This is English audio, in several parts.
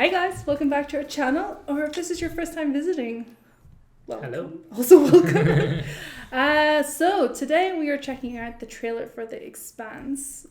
Hi guys, welcome back to our channel, or if this is your first time visiting, welcome. Hello. Also welcome. So today we are checking out the trailer for The Expanse,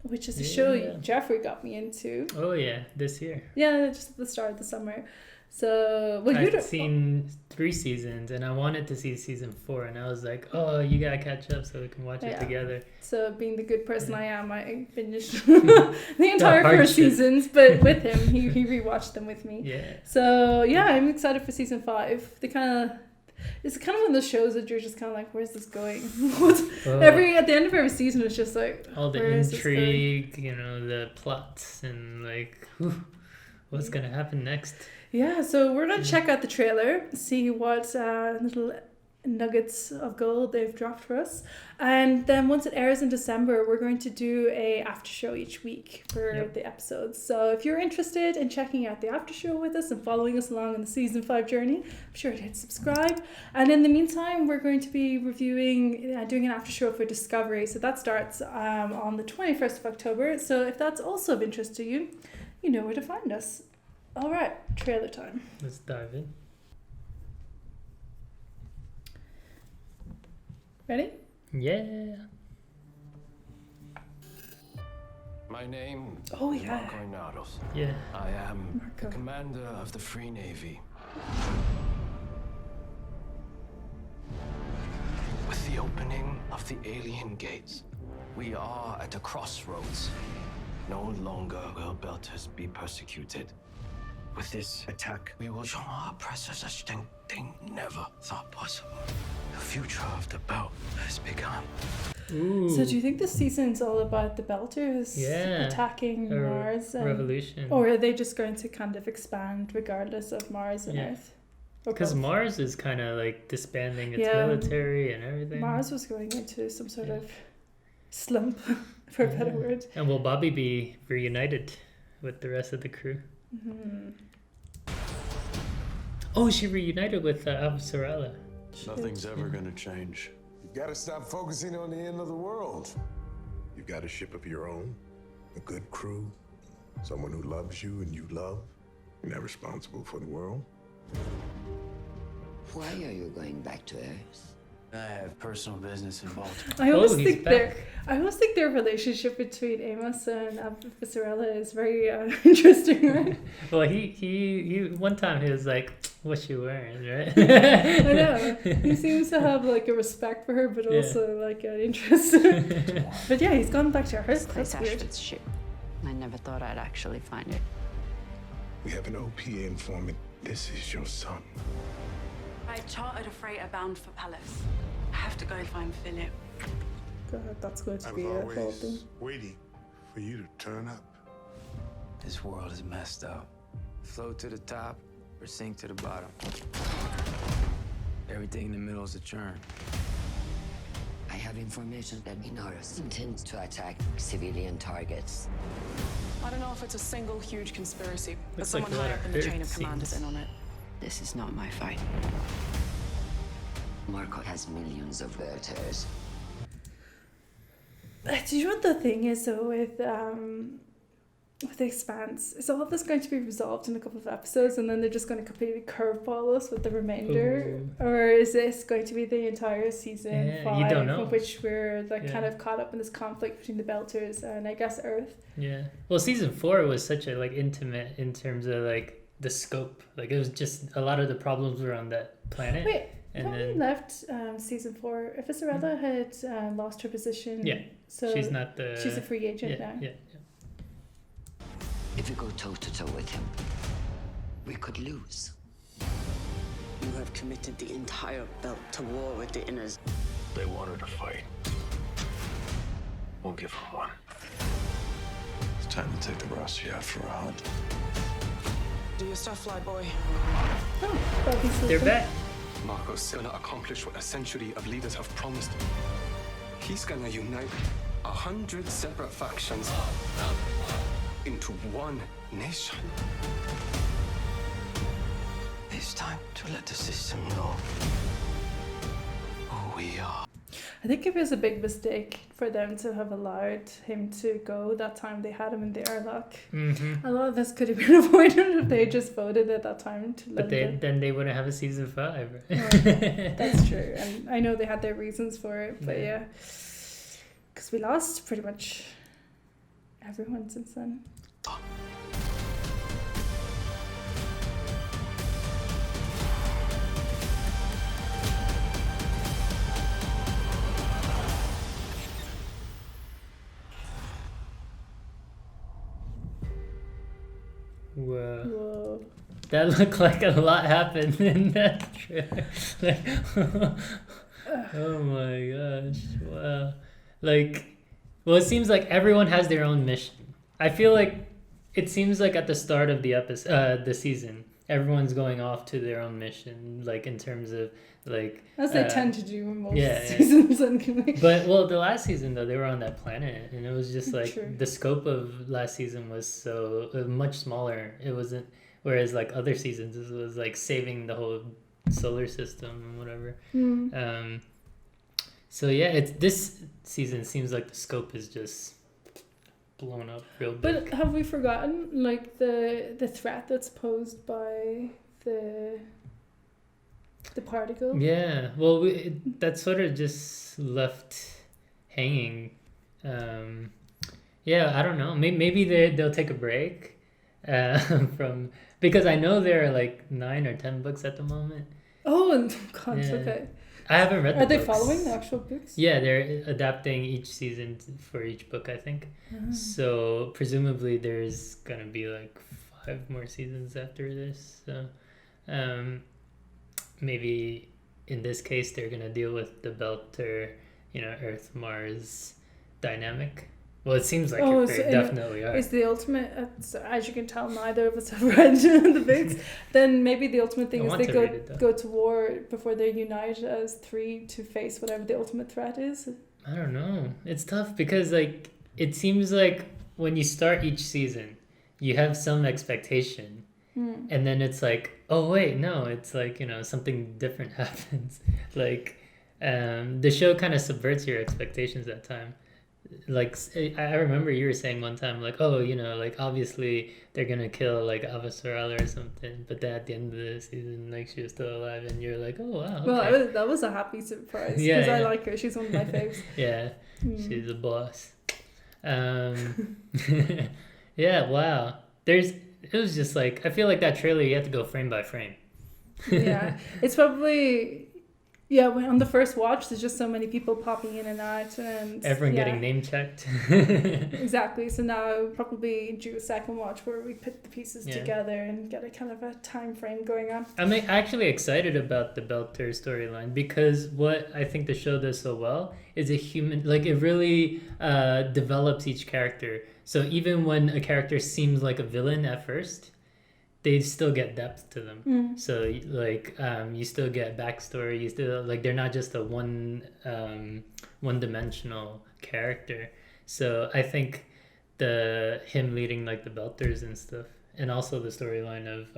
which is a show Jeffrey got me into. Oh yeah, this year. Yeah, just at the start of the summer. So, well, I've seen 3 seasons and I wanted to see season 4 and I was like, oh, you gotta catch up so we can watch it together. So being the good person I am, I finished the entire 4 seasons, but with him, he rewatched them with me. Yeah. So yeah, I'm excited for season 5. It's kind of one of those shows that you're just kind of like, where's this going? At the end of every season, it's just like, all the intrigue, you know, the plots and like, what's gonna happen next? Yeah, so we're going to check out the trailer, see what little nuggets of gold they've dropped for us. And then once it airs in December, we're going to do a after show each week for the episodes. So if you're interested in checking out the after show with us and following us along on the season 5 journey, be sure to hit subscribe. And in the meantime, we're going to be reviewing, doing an after show for Discovery. So that starts on the 21st of October. So if that's also of interest to you, you know where to find us. All right, trailer time. Let's dive in. Ready? Yeah. My name is Marco Inaros. Yeah. I am the commander of the Free Navy. With the opening of the alien gates, we are at a crossroads. No longer will Belters be persecuted. With this attack, we will show our oppressors a strength they never thought possible. The future of the Belt has begun. Ooh. So do you think this season's all about the Belters attacking Mars? Revolution. Or are they just going to kind of expand regardless of Mars and Earth? Because Mars is kind of like disbanding its military and everything. Mars was going into some sort of slump, for a better word. And will Bobbie be reunited with the rest of the crew? Mm-hmm. Oh, she reunited with Avasarala. Nothing's ever gonna change. You gotta stop focusing on the end of the world. You got a ship of your own, a good crew, someone who loves you and you love. You're not responsible for the world. Why are you going back to Earth? I have personal business in Baltimore. I always think their relationship between Amos and Avasarala is very interesting, right? Well, he one time he was like, "What's she wearing?" Right? I know. He seems to have like a respect for her, but also like an interest. But yeah, he's gone back to Earth. That's weird. Ashford's ship. I never thought I'd actually find it. We have an OPA informant. This is your son. I chartered a freighter bound for Palace. I have to go find Philip. God, that's going to be a whole thing. Waiting for you to turn up. This world is messed up. Float to the top or sink to the bottom. Everything in the middle is a churn. I have information that Inaros intends to attack civilian targets. I don't know if it's a single huge conspiracy, but Looks someone like a lot high up in of the dirt chain of command is scenes. in on it. This is not my fight. Marco has millions of Belters. Do you know what the thing is though with The Expanse? Is all of this going to be resolved in a couple of episodes and then they're just going to completely curveball us with the remainder? Ooh. Or is this going to be the entire season 5 you don't know. in which we're like kind of caught up in this conflict between the Belters and I guess Earth? Yeah. Well, season 4 was such a like intimate in terms of like the scope. Like it was just a lot of the problems were on that planet. Wait, and when we left season 4, Avasarala had lost her position. Yeah. So she's not the. She's a free agent now. Yeah. If we go toe-to-toe with him, we could lose. You have committed the entire belt to war with the Inners. They wanted a fight. We'll give them one. It's time to take the Rossi out for a hunt. Do your stuff, fly boy. Oh, Bobbie's They're back. Marco's gonna accomplish what a century of leaders have promised. He's gonna unite 100 separate factions into one nation. It's time to let the system know who we are. I think it was a big mistake for them to have allowed him to go that time they had him in the airlock. A lot of this could have been avoided if they just voted at that time to let him. Then they wouldn't have a season 5. That's true. And I know they had their reasons for it, but yeah. Because we lost pretty much everyone since then. Whoa. That looked like a lot happened in that trailer. Oh my gosh. Wow. Well, it seems like everyone has their own mission. I feel like it seems like at the start of the episode, the season, everyone's going off to their own mission, like in terms of as they tend to do in most seasons. But the last season though, they were on that planet, and it was just like True. the scope of last season was so much smaller. It wasn't, whereas like other seasons it was like saving the whole solar system and whatever. So yeah, it's this season seems like the scope is just blown up real big. But have we forgotten like the threat that's posed by the particle? Yeah, well, that sort of just left hanging. Yeah, I don't know. Maybe they'll take a break from, because I know there are like 9 or 10 books at the moment. Oh, gosh, Yeah. okay. I haven't read the Are they books. following the actual books? Yeah, they're adapting each season for each book, I think. So presumably there's gonna be like 5 more seasons after this. So maybe in this case they're gonna deal with the Belter, Earth Mars dynamic. Well, it seems like they definitely are. Is the ultimate, as you can tell, neither of us have read the books. Then maybe the ultimate thing is they go to war before they unite as 3 to face whatever the ultimate threat is. I don't know. It's tough because like it seems like when you start each season, you have some expectation, and then it's like, oh wait, no, it's like something different happens. Like the show kind of subverts your expectations that time. Like I remember you were saying one time like, oh, like obviously they're gonna kill like Avasarala or something, but then at the end of the season like she was still alive, and you're like, oh wow, okay. Well, that was a happy surprise because I like her. She's one of my faves. Yeah, she's a boss. Yeah, wow. It was just like, I feel like that trailer you have to go frame by frame. Yeah, it's probably. Yeah, when on the first watch, there's just so many people popping in and out, and everyone getting name checked. Exactly. So now probably do a second watch where we put the pieces together and get a kind of a time frame going on. I'm actually excited about the Belter storyline because what I think the show does so well is it really develops each character. So even when a character seems like a villain at first, they still get depth to them. So you still get backstory. You still they're not just a one-dimensional character. So I think him leading like the Belters and stuff, and also the storyline of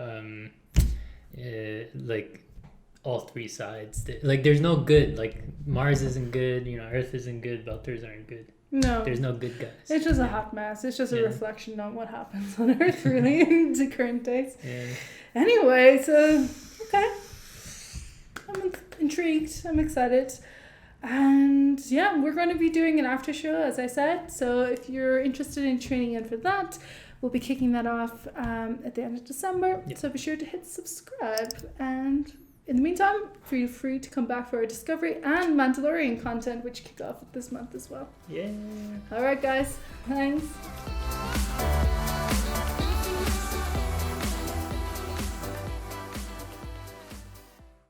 all 3 sides. There's no good. Like Mars isn't good. Earth isn't good. Belters aren't good. No. There's no good guys. It's just a hot mess. It's just a reflection on what happens on Earth, really, in the current days. Yeah. Anyway, so, okay. I'm intrigued. I'm excited. And yeah, we're going to be doing an after show, as I said. So if you're interested in tuning in for that, we'll be kicking that off at the end of December. Yeah. So be sure to hit subscribe. And in the meantime, feel free to come back for our Discovery and Mandalorian content, which kick off this month as well. Yeah. All right, guys. Thanks.